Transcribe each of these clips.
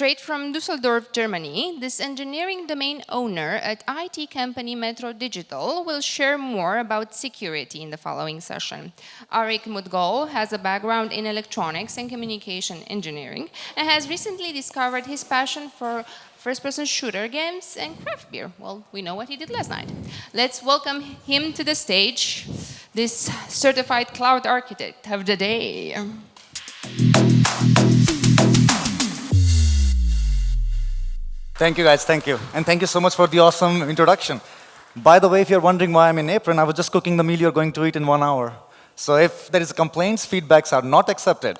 Straight from Düsseldorf, Germany, this engineering domain owner at IT company METRO.Digital will share more about security in the following session. Aarik Mudgal has a background in electronics and communication engineering and has recently discovered his passion for first-person shooter games and craft beer. Well, we know what he did last night. Let's welcome him to the stage, this certified cloud architect of the day. Thank you, guys. Thank you. And thank you so much for the awesome introduction. By the way, if you're wondering why I'm in apron, I was just cooking the meal you're going to eat in 1 hour. So if there is complaints, feedbacks are not accepted.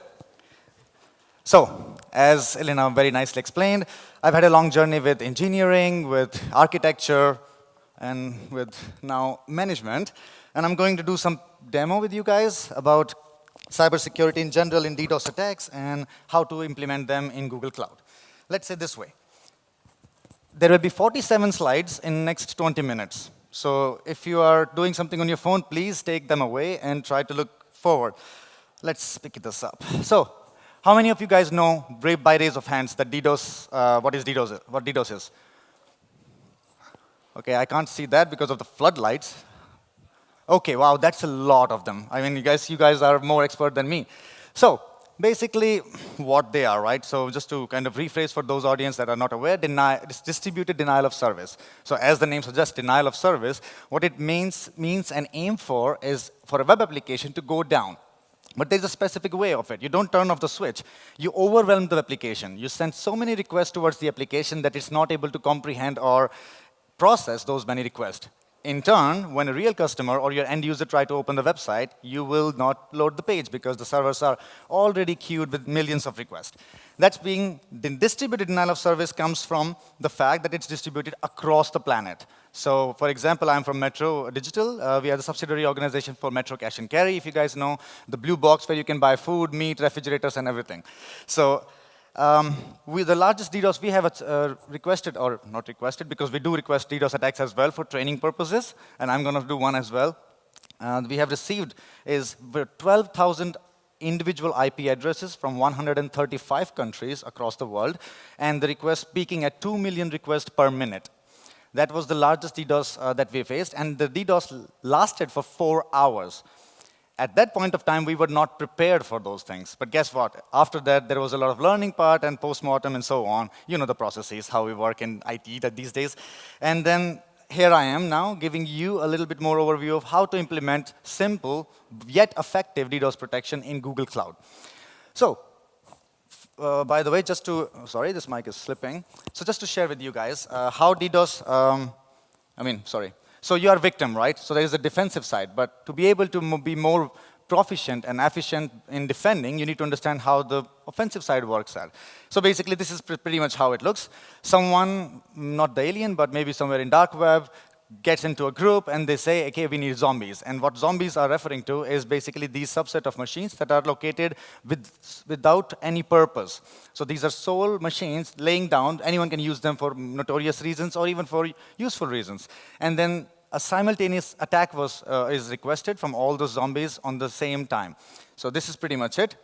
So, as Elena very nicely explained, I've had a long journey with engineering, with architecture, and with now management. And I'm going to do some demo with you guys about cybersecurity in general in DDoS attacks and how to implement them in Google Cloud. Let's say this way. There will be 47 slides in next 20 minutes. So if you are doing something on your phone, please take them away and try to look forward. Let's pick this up. So how many of you guys know, by raise of hands, that DDoS, what DDoS is? OK, I can't see that because of the floodlights. OK, wow, that's a lot of them. I mean, you guys are more expert than me. So basically, what they are, right? So just to kind of rephrase for those audience that are not aware, it's distributed denial of service. So as the name suggests, denial of service, what it means and aim for is for a web application to go down. But there's a specific way of it. You don't turn off the switch. You overwhelm the application. You send so many requests towards the application that it's not able to comprehend or process those many requests. In turn, when a real customer or your end user try to open the website, you will not load the page because the servers are already queued with millions of requests. That's being the distributed denial of service comes from the fact that it's distributed across the planet. So, for example, I'm from METRO.Digital. We are the subsidiary organization for Metro Cash and Carry, if you guys know, the blue box where you can buy food, meat, refrigerators, and everything. So, the largest DDoS we have requested, or not requested, because we do request DDoS attacks as well for training purposes, and I'm going to do one as well. We have received is 12,000 individual IP addresses from 135 countries across the world, and the request peaking at 2 million requests per minute. That was the largest DDoS that we faced, and the DDoS lasted for 4 hours. At that point of time, we were not prepared for those things. But guess what? After that, there was a lot of learning part and post-mortem and so on. You know the processes, how we work in IT these days. And then here I am now giving you a little bit more overview of how to implement simple yet effective DDoS protection in Google Cloud. So, by the way, sorry, this mic is slipping. So just to share with you guys how DDoS, So you are a victim, right? So there is a defensive side. But to be able to be more proficient and efficient in defending, you need to understand how the offensive side works. So basically, this is pretty much how it looks. Someone, not the alien, but maybe somewhere in dark web, gets into a group, and they say, OK, we need zombies. And what zombies are referring to is basically these subset of machines that are located without any purpose. So these are sole machines laying down. Anyone can use them for notorious reasons or even for useful reasons. And then a simultaneous attack is requested from all those zombies on the same time. So this is pretty much it.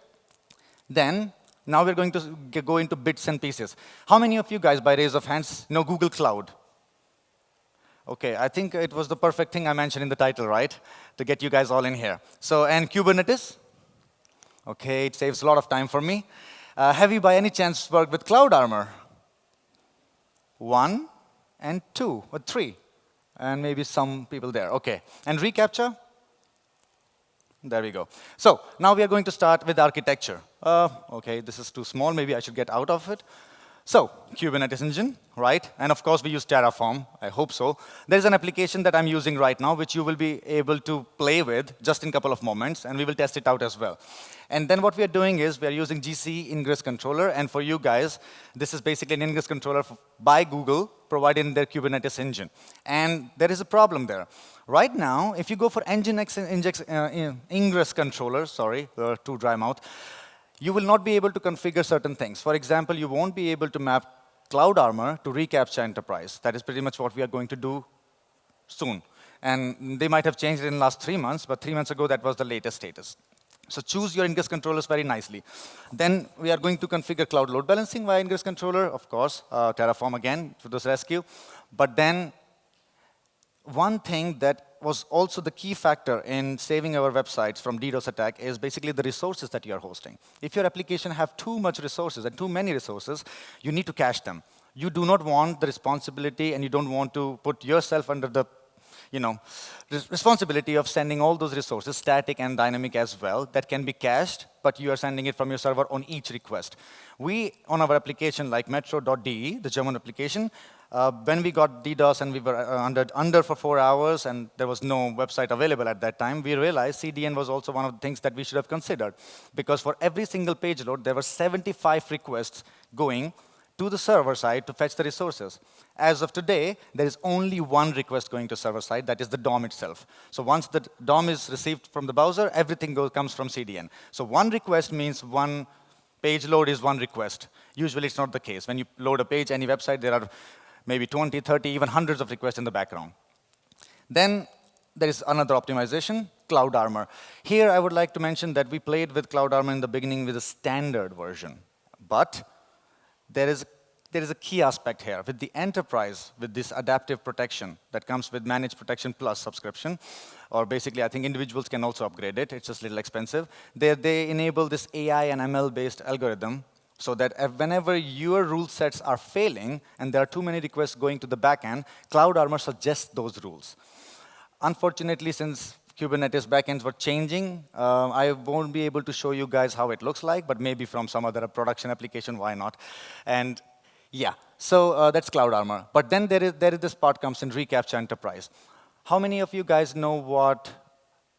Then, now we're going to go into bits and pieces. How many of you guys, by raise of hands, know Google Cloud? OK, I think it was the perfect thing I mentioned in the title, right? To get you guys all in here. So, and Kubernetes? OK, it saves a lot of time for me. Have you, by any chance, worked with Cloud Armor? 1 and 2, or 3. And maybe some people there. OK. And reCAPTCHA? There we go. So now we are going to start with architecture. OK, this is too small. Maybe I should get out of it. So Kubernetes engine, right? And of course, we use Terraform. I hope so. There's an application that I'm using right now, which you will be able to play with just in a couple of moments. And we will test it out as well. And then what we are doing is we are using GC ingress controller. And for you guys, this is basically an ingress controller by Google, providing their Kubernetes engine. And there is a problem there. Right now, if you go for ingress controller, sorry, too dry mouth, you will not be able to configure certain things. For example, you won't be able to map Cloud Armor to reCAPTCHA Enterprise. That is pretty much what we are going to do soon. And they might have changed it in the last 3 months, but 3 months ago, that was the latest status. So choose your ingress controllers very nicely. Then we are going to configure cloud load balancing via ingress controller, of course, Terraform again to this rescue. But then one thing that was also the key factor in saving our websites from DDoS attack is basically the resources that you are hosting. If your application have too much resources and too many resources, you need to cache them. You do not want the responsibility, and you don't want to put yourself under the responsibility of sending all those resources, static and dynamic as well, that can be cached, but you are sending it from your server on each request. We, on our application like METRO.De, the German application, when we got DDoS and we were under for 4 hours and there was no website available at that time, we realized CDN was also one of the things that we should have considered. Because for every single page load, there were 75 requests going to the server side to fetch the resources. As of today, there is only one request going to server side, that is the DOM itself. So once the DOM is received from the browser, everything comes from CDN. So one request means one page load is one request. Usually it's not the case. When you load a page, any website, there are maybe 20, 30, even hundreds of requests in the background. Then there is another optimization, Cloud Armor. Here I would like to mention that we played with Cloud Armor in the beginning with a standard version. But there is a key aspect here. With the enterprise, with this adaptive protection that comes with Managed Protection Plus subscription, or basically I think individuals can also upgrade it, it's just a little expensive. They enable this AI and ML-based algorithm so that whenever your rule sets are failing and there are too many requests going to the backend, Cloud Armor suggests those rules. Unfortunately, since Kubernetes backends were changing, I won't be able to show you guys how it looks like, but maybe from some other production application, why not? And yeah, so that's Cloud Armor. But then there is this part comes in reCAPTCHA Enterprise. How many of you guys know what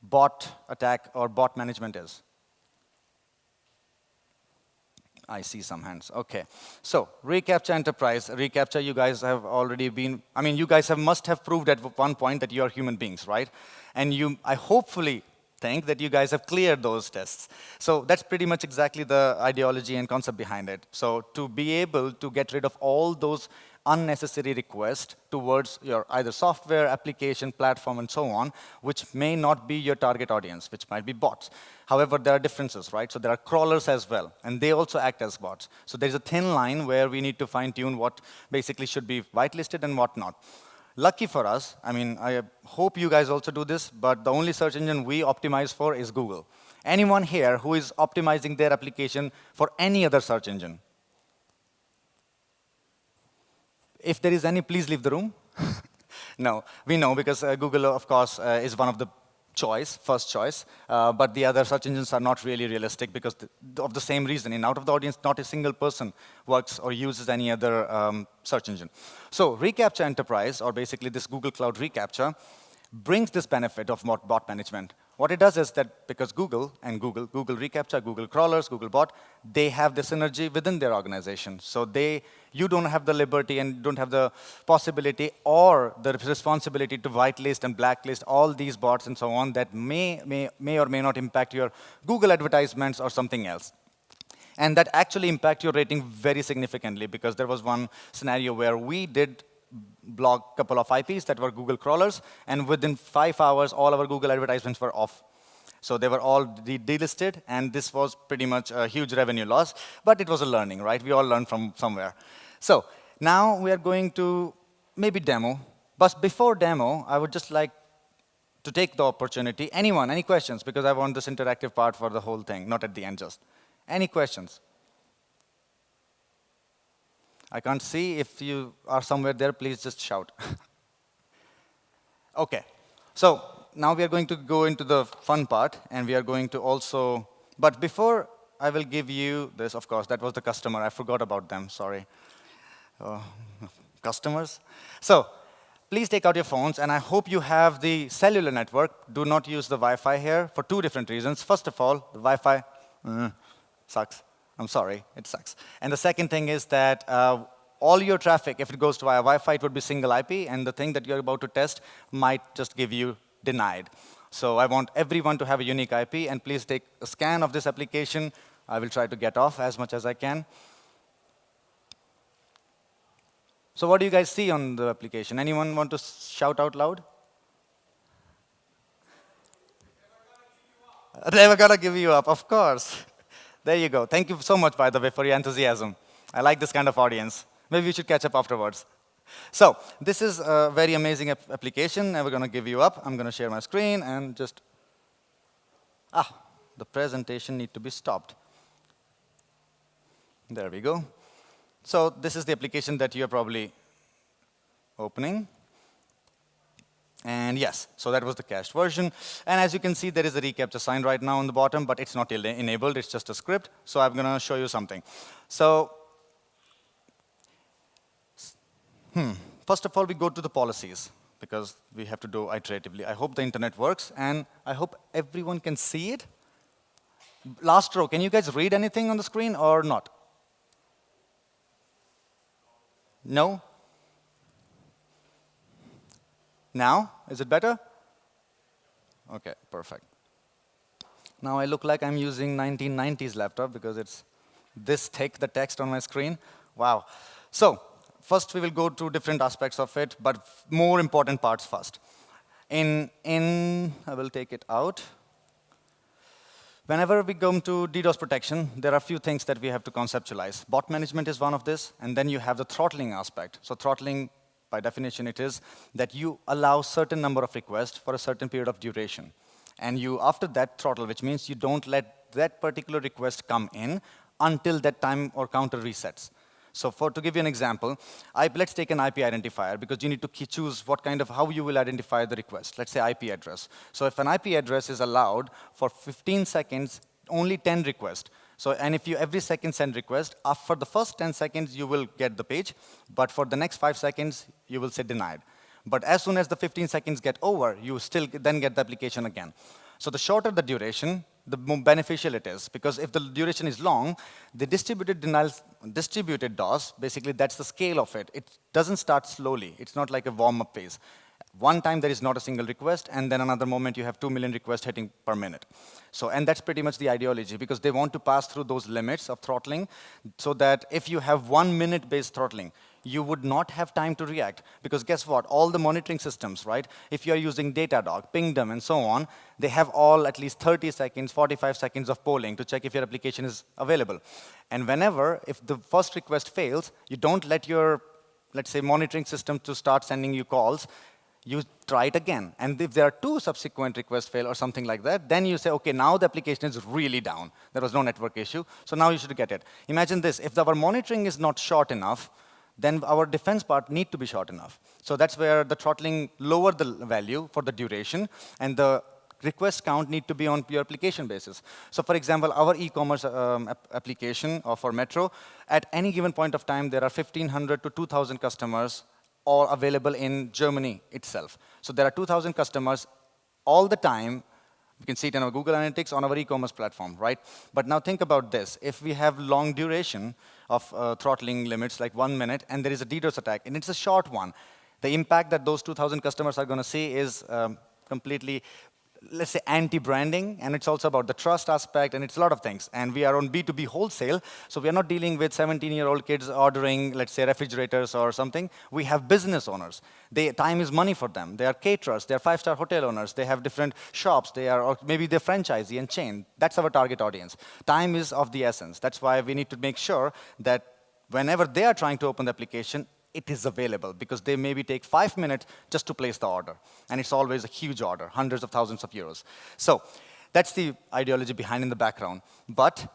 bot attack or bot management is? I see some hands. OK. So reCAPTCHA Enterprise, reCAPTCHA, you guys have already been, I mean, you guys must have proved at one point that you are human beings, right? And I hopefully think that you guys have cleared those tests. So that's pretty much exactly the ideology and concept behind it. So to be able to get rid of all those unnecessary requests towards your either software, application, platform, and so on, which may not be your target audience, which might be bots. However, there are differences, right? So there are crawlers as well, and they also act as bots. So there's a thin line where we need to fine-tune what basically should be whitelisted and what not. Lucky for us, I mean, I hope you guys also do this, but the only search engine we optimize for is Google. Anyone here who is optimizing their application for any other search engine? If there is any, please leave the room. No, we know because Google, of course, is one of the first choice, but the other search engines are not really realistic because of the same reason. In out of the audience, not a single person works or uses any other search engine. So reCAPTCHA Enterprise, or basically this Google Cloud reCAPTCHA, brings this benefit of bot management. What it does is that because Google reCAPTCHA, Google crawlers, Google bot, they have the synergy within their organization. So you don't have the liberty and don't have the possibility or the responsibility to whitelist and blacklist all these bots and so on that may or may not impact your Google advertisements or something else. And that actually impact your rating very significantly because there was one scenario where we did block a couple of IPs that were Google crawlers, and within 5 hours, all our Google advertisements were off. So they were all delisted, and this was pretty much a huge revenue loss, but it was a learning, right? We all learned from somewhere. So now we are going to maybe demo, but before demo, I would just like to take the opportunity. Anyone, any questions? Because I want this interactive part for the whole thing, not at the end just. Any questions? I can't see. If you are somewhere there, please just shout. OK. So now we are going to go into the fun part, and we are going to also, but before I will give you this, of course, that was the customer. I forgot about them, sorry. Customers. So please take out your phones, and I hope you have the cellular network. Do not use the Wi-Fi here for 2 different reasons. First of all, the Wi-Fi sucks. I'm sorry, it sucks. And the second thing is that all your traffic, if it goes to via Wi-Fi, it would be single IP, and the thing that you're about to test might just give you denied. So I want everyone to have a unique IP, and please take a scan of this application. I will try to get off as much as I can. So what do you guys see on the application? Anyone want to shout out loud? Never gonna give you up, of course. There you go. Thank you so much, by the way, for your enthusiasm. I like this kind of audience. Maybe we should catch up afterwards. So this is a very amazing application. Never gonna give you up. I'm gonna share my screen and just, the presentation need to be stopped. There we go. So this is the application that you're probably opening. And yes, so that was the cached version. And as you can see, there is a reCAPTCHA sign right now on the bottom, but it's not enabled. It's just a script. So I'm going to show you something. So first of all, we go to the policies, because we have to do iteratively. I hope the internet works, and I hope everyone can see it. Last row, can you guys read anything on the screen or not? No? Now, is it better? Okay, perfect. Now I look like I'm using 1990s laptop because it's this thick, the text on my screen. Wow. So first we will go to different aspects of it, but more important parts first. I will take it out. Whenever we come to DDoS protection, there are a few things that we have to conceptualize. Bot management is one of this, and then you have the throttling aspect. So throttling, by definition, it is that you allow certain number of requests for a certain period of duration. And you, after that, throttle, which means you don't let that particular request come in until that time or counter resets. So to give you an example, let's take an IP identifier, because you need to choose how you will identify the request. Let's say IP address. So if an IP address is allowed for 15 seconds, only 10 requests. So, and if you every second send request, for the first 10 seconds, you will get the page. But for the next 5 seconds, you will say denied. But as soon as the 15 seconds get over, you still then get the application again. So the shorter the duration, the more beneficial it is. Because if the duration is long, the distributed DOS, basically that's the scale of it. It doesn't start slowly. It's not like a warm-up phase. One time there is not a single request, and then another moment you have 2 million requests hitting per minute. So, and that's pretty much the ideology, because they want to pass through those limits of throttling, so that if you have 1 minute based throttling, you would not have time to react. Because guess what? All the monitoring systems, right? If you're using Datadog, Pingdom, and so on, they have all at least 30 seconds, 45 seconds of polling to check if your application is available. And whenever, if the first request fails, you don't let your, let's say, monitoring system to start sending you calls. You try it again. And if there are 2 subsequent requests fail or something like that, then you say, OK, now the application is really down. There was no network issue, so now you should get it. Imagine this. If our monitoring is not short enough, then our defense part need to be short enough. So that's where the throttling lower the value for the duration, and the request count need to be on your application basis. So for example, our e-commerce application for Metro, at any given point of time, there are 1,500 to 2,000 customers all available in Germany itself. So there are 2,000 customers all the time. You can see it in our Google Analytics on our e-commerce platform, right? But now think about this. If we have long duration of throttling limits, like 1 minute, and there is a DDoS attack, and it's a short one, the impact that those 2,000 customers are going to see is completely, let's say, anti-branding, and it's also about the trust aspect, and it's a lot of things. And we are on B2B wholesale, so we are not dealing with 17-year-old kids ordering, let's say, refrigerators or something. We have business owners. Time is money for them. They are caterers. They are 5-star hotel owners. They have different shops. Or maybe they're franchisee and chain. That's our target audience. Time is of the essence. That's why we need to make sure that whenever they are trying to open the application, it is available, because they maybe take 5 minutes just to place the order. And it's always a huge order, hundreds of thousands of euros. So that's the ideology behind in the background. But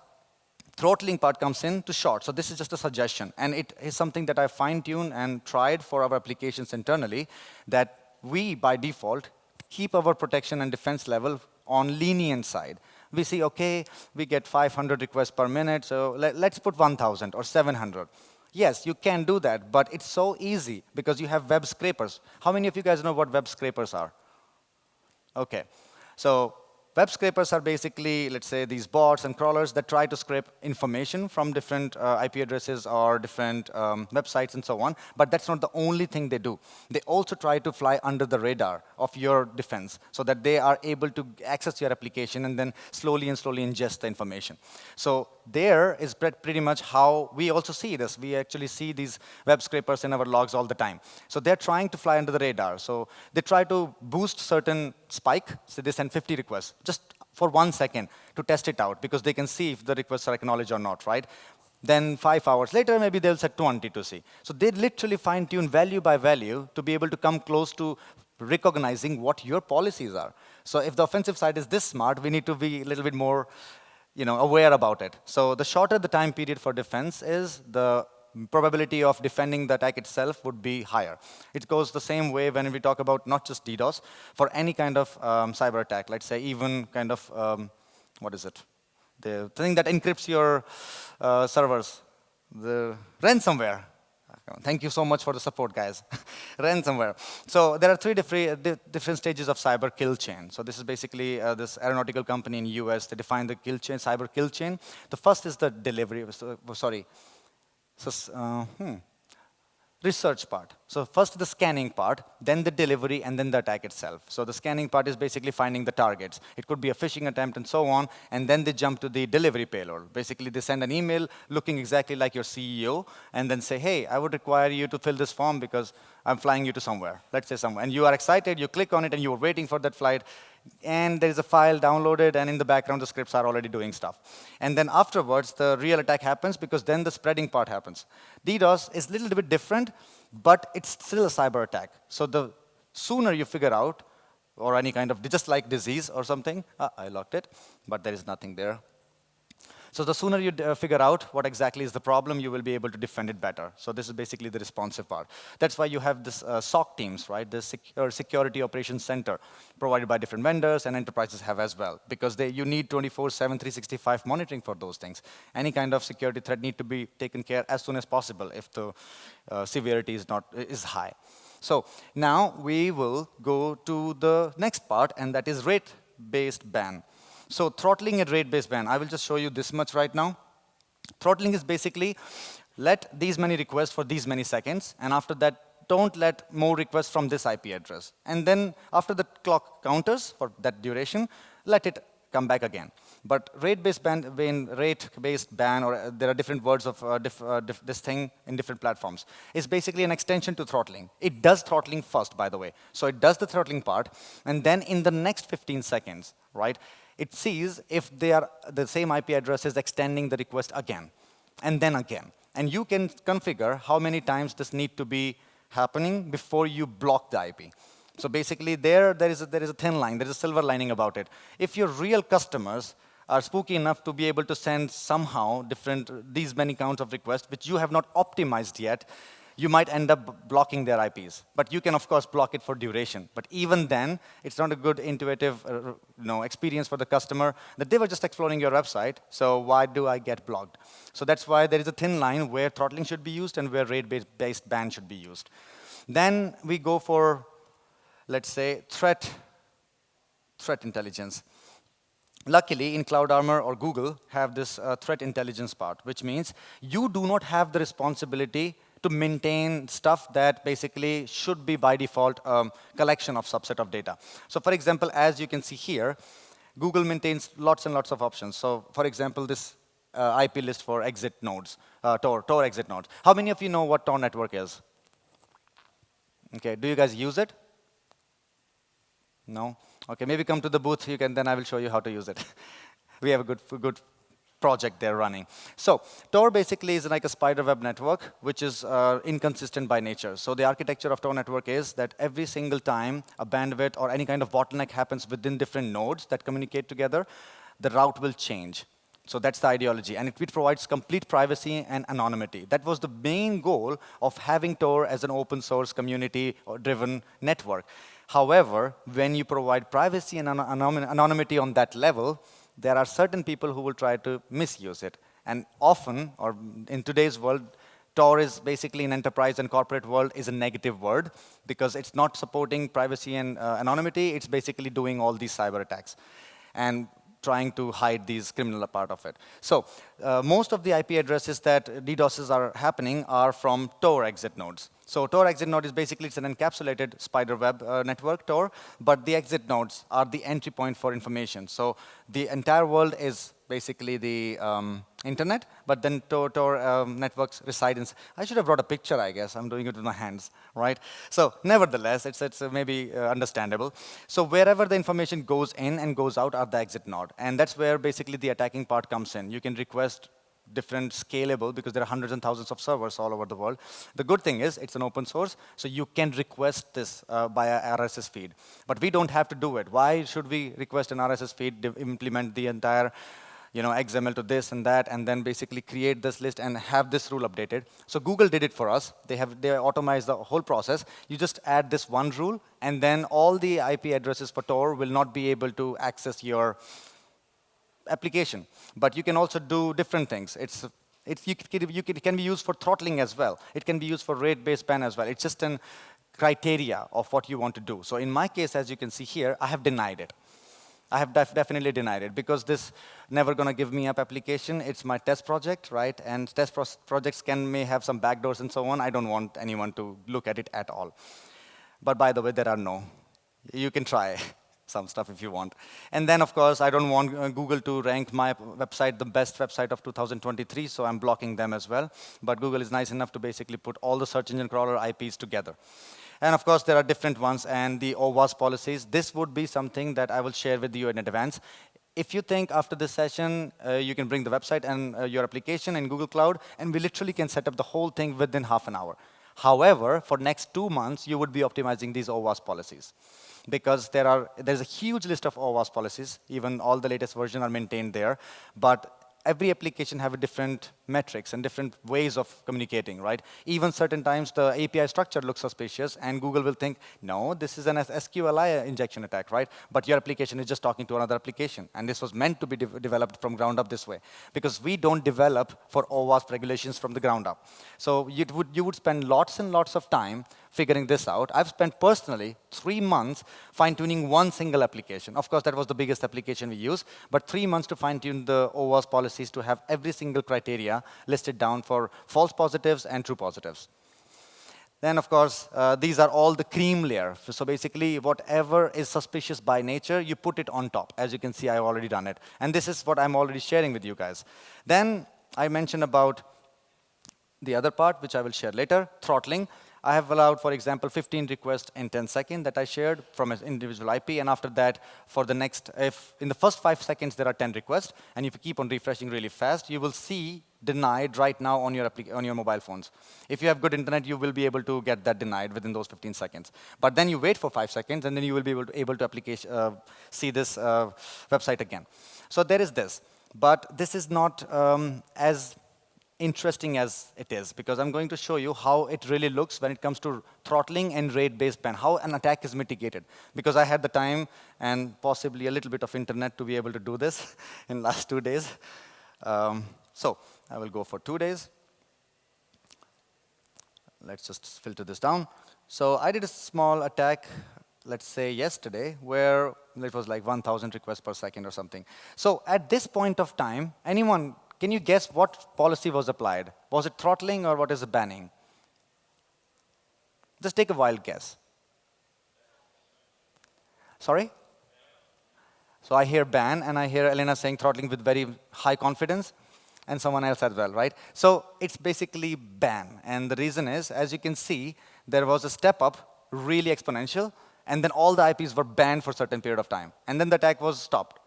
throttling part comes in to short. So this is just a suggestion. And it is something that I fine-tuned and tried for our applications internally, that we, by default, keep our protection and defense level on lenient side. We see, OK, we get 500 requests per minute, so let's put 1,000 or 700. Yes, you can do that, but it's so easy because you have web scrapers. How many of you guys know what web scrapers are? OK. So web scrapers are basically, let's say, these bots and crawlers that try to scrape information from different IP addresses or different websites and so on. But that's not the only thing they do. They also try to fly under the radar of your defense so that they are able to access your application and then slowly ingest the information. So there is pretty much how we also see this. We actually see these web scrapers in our logs all the time. So they're trying to fly under the radar. So they try to boost certain spike, so they send 50 requests, just for 1 second to test it out, because they can see if the requests are acknowledged or not, right? Then 5 hours later, maybe they'll set 20 to see. So they literally fine-tune value by value to be able to come close to recognizing what your policies are. So if the offensive side is this smart, we need to be a little bit more aware about it. So the shorter the time period for defense is, the probability of defending the attack itself would be higher. It goes the same way when we talk about not just DDoS, for any kind of cyber attack, let's say even kind of, what is it? The thing that encrypts your servers, the ransomware. Thank you so much for the support, guys. Ransomware. So there are three different stages of cyber kill chain. So this is basically this aeronautical company in US. They define the kill chain, cyber kill chain. The first is the delivery. Research part. So first the scanning part, then the delivery, and then the attack itself. So the scanning part is basically finding the targets. It could be a phishing attempt and so on, and then they jump to the delivery payload. Basically, they send an email looking exactly like your CEO, and then say, hey, I would require you to fill this form because I'm flying you to somewhere. Let's say somewhere. And you are excited, you click on it, and you're waiting for that flight, and there is a file downloaded, and in the background, the scripts are already doing stuff. And then afterwards, the real attack happens, because then the spreading part happens. DDoS is a little bit different, but it's still a cyber attack. So the sooner you figure out, or any kind of, just like disease or something, I locked it, but there is nothing there. So the sooner you figure out what exactly is the problem, you will be able to defend it better. So this is basically the responsive part. That's why you have this SOC teams, right? This Security Operations Center, provided by different vendors, and enterprises have as well, because you need 24/7, 365 monitoring for those things. Any kind of security threat need to be taken care as soon as possible if the severity is high. So now we will go to the next part, and that is rate-based ban. So throttling and rate-based ban. I will just show you this much right now. Throttling is basically let these many requests for these many seconds, and after that, don't let more requests from this IP address. And then after the clock counters for that duration, let it come back again. But rate-based ban, or there are different words of this thing in different platforms, is basically an extension to throttling. It does throttling first, by the way. So it does the throttling part, and then in the next 15 seconds, right, it sees if the same IP address is extending the request again, and then again. And you can configure how many times this need to be happening before you block the IP. So basically, there is a thin line, there is a silver lining about it. If your real customers are spooky enough to be able to send somehow these many counts of requests, which you have not optimized yet, you might end up blocking their IPs. But you can, of course, block it for duration. But even then, it's not a good intuitive experience for the customer that they were just exploring your website, so why do I get blocked? So that's why there is a thin line where throttling should be used and where rate-based ban should be used. Then we go for, let's say, threat intelligence. Luckily, in CloudArmor or Google have this threat intelligence part, which means you do not have the responsibility to maintain stuff that basically should be by default collection of subset of data. So for example, as you can see here, Google maintains lots and lots of options. So for example, this IP list for exit nodes, Tor exit nodes. How many of you know what Tor network is? Okay, do you guys use it? No? Okay, maybe come to the booth, then I will show you how to use it. We have a good project there running. So Tor basically is like a spider web network, which is inconsistent by nature. So the architecture of Tor network is that every single time a bandwidth or any kind of bottleneck happens within different nodes that communicate together, the route will change. So that's the ideology. And it provides complete privacy and anonymity. That was the main goal of having Tor as an open source community-driven network. However, when you provide privacy and anonymity on that level, there are certain people who will try to misuse it. And often, or in today's world, Tor is basically in enterprise and corporate world is a negative word because it's not supporting privacy and anonymity. It's basically doing all these cyber attacks and trying to hide these criminal part of it. So most of the IP addresses that DDoSes are happening are from Tor exit nodes. So Tor exit node is basically, it's an encapsulated spider web network, Tor, but the exit nodes are the entry point for information. So the entire world is basically the internet, but then Tor networks reside in. I should have brought a picture, I guess. I'm doing it with my hands, right? So nevertheless, it's maybe understandable. So wherever the information goes in and goes out are the exit node. And that's where basically the attacking part comes in. You can request different scalable, because there are hundreds and thousands of servers all over the world. The good thing is it's an open source, so you can request this via RSS feed. But we don't have to do it. Why should we request an RSS feed, implement the entire XML to this and that, and then basically create this list and have this rule updated? So Google did it for us. They automized the whole process. You just add this one rule, and then all the IP addresses for Tor will not be able to access your application. But you can also do different things. It can be used for throttling as well. It can be used for rate-based ban as well. It's just a criteria of what you want to do. So in my case, as you can see here, I have denied it. I have definitely denied it, because this never going to give me up application. It's my test project, right? And test projects may have some backdoors and so on. I don't want anyone to look at it at all. But by the way, there are no. You can try some stuff if you want. And then, of course, I don't want Google to rank my website the best website of 2023, so I'm blocking them as well. But Google is nice enough to basically put all the search engine crawler IPs together. And of course, there are different ones, and the OWASP policies. This would be something that I will share with you in advance. If you think after this session, you can bring the website and your application in Google Cloud, and we literally can set up the whole thing within half an hour. However, for next 2 months, you would be optimizing these OWASP policies, because there's a huge list of OWASP policies. Even all the latest versions are maintained there. But every application have a different metrics and different ways of communicating, right? Even certain times the API structure looks suspicious, and Google will think, no, this is an SQLi injection attack, right? But your application is just talking to another application, and this was meant to be developed from ground up this way, because we don't develop for OWASP regulations from the ground up. So you would spend lots and lots of time figuring this out. I've spent personally 3 months fine-tuning one single application. Of course, that was the biggest application we use, but 3 months to fine-tune the OWASP policies to have every single criteria listed down for false positives and true positives. Then, of course, these are all the cream layer. So basically, whatever is suspicious by nature, you put it on top. As you can see, I've already done it. And this is what I'm already sharing with you guys. Then I mentioned about the other part, which I will share later, throttling. I have allowed, for example, 15 requests in 10 seconds that I shared from an individual IP, and after that, for the next, if in the first 5 seconds there are 10 requests, and if you keep on refreshing really fast, you will see denied right now on your mobile phones. If you have good internet, you will be able to get that denied within those 15 seconds. But then you wait for 5 seconds, and then you will be able to see this website again. So there is this. But this is not as interesting as it is, because I'm going to show you how it really looks when it comes to throttling and rate-based ban, how an attack is mitigated. Because I had the time and possibly a little bit of internet to be able to do this in last 2 days. So I will go for 2 days. Let's just filter this down. So I did a small attack, let's say yesterday, where it was like 1,000 requests per second or something. So at this point of time, anyone, can you guess what policy was applied? Was it throttling or what is it banning? Just take a wild guess. Sorry? So I hear ban, and I hear Elena saying throttling with very high confidence, and someone else as well, right? So it's basically ban. And the reason is, as you can see, there was a step up, really exponential, and then all the IPs were banned for a certain period of time. And then the attack was stopped.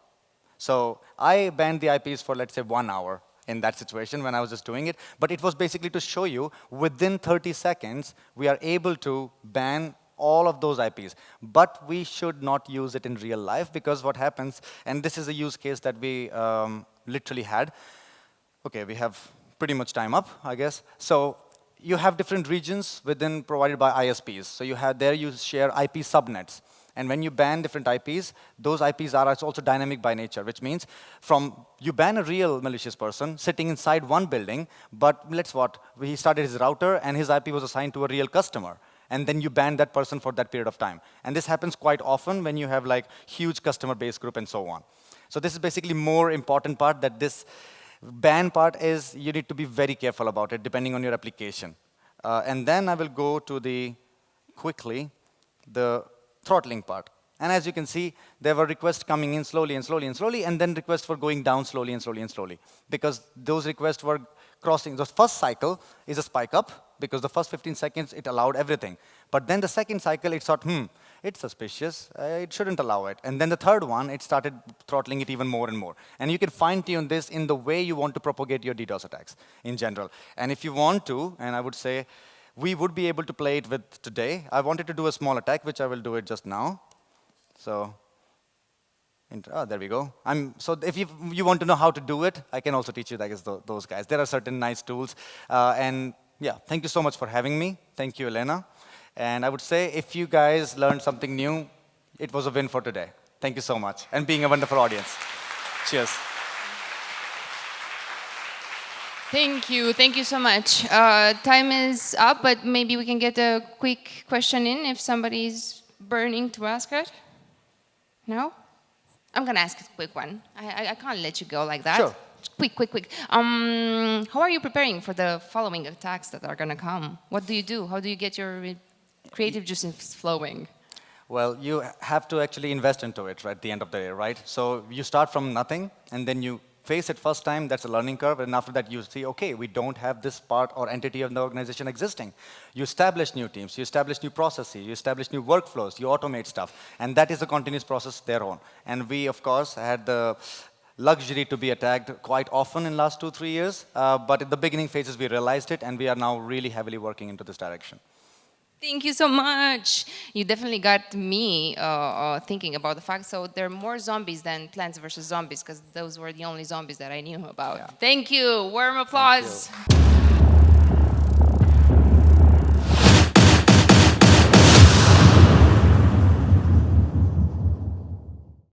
So I banned the IPs for, let's say, 1 hour in that situation when I was just doing it. But it was basically to show you, within 30 seconds, we are able to ban all of those IPs. But we should not use it in real life, because what happens, and this is a use case that we literally had. OK, we have pretty much time up, I guess. So you have different regions provided by ISPs. So you share IP subnets. And when you ban different IPs, those IPs are also dynamic by nature, which means you ban a real malicious person sitting inside one building, but he started his router, and his IP was assigned to a real customer. And then you ban that person for that period of time. And this happens quite often when you have like huge customer base group and so on. So this is basically more important part, that this ban part is, you need to be very careful about it depending on your application. And then I will go to quickly, the throttling part. And as you can see, there were requests coming in slowly and slowly and slowly, and then requests were going down slowly and slowly and slowly, because those requests were crossing. The first cycle is a spike up, because the first 15 seconds, it allowed everything. But then the second cycle, it thought, it's suspicious, it shouldn't allow it. And then the third one, it started throttling it even more and more. And you can fine-tune this in the way you want to propagate your DDoS attacks in general. And if you want to, and I would say, we would be able to play it with today. I wanted to do a small attack, which I will do it just now. So, there we go. So if you want to know how to do it, I can also teach you those guys. There are certain nice tools. And yeah, thank you so much for having me. Thank you, Elena. And I would say if you guys learned something new, it was a win for today. Thank you so much. And being a wonderful audience. Cheers. Thank you. Thank you so much. Time is up, but maybe we can get a quick question in if somebody's burning to ask it. No? I'm going to ask a quick one. I can't let you go like that. Sure. Quick. How are you preparing for the following attacks that are going to come? What do you do? How do you get your creative juices flowing? Well, you have to actually invest into it at the end of the day, right? So you start from nothing, and then you face it first time, that's a learning curve, and after that you see, okay, we don't have this part or entity of the organization existing. You establish new teams, you establish new processes, you establish new workflows, you automate stuff, and that is a continuous process thereon. And we, of course, had the luxury to be attacked quite often in last 2-3 years, but at the beginning phases we realized it, and we are now really heavily working into this direction. Thank you so much. You definitely got me thinking about the fact, so there are more zombies than Plants vs. Zombies, because those were the only zombies that I knew about. Yeah. Thank you. Warm applause.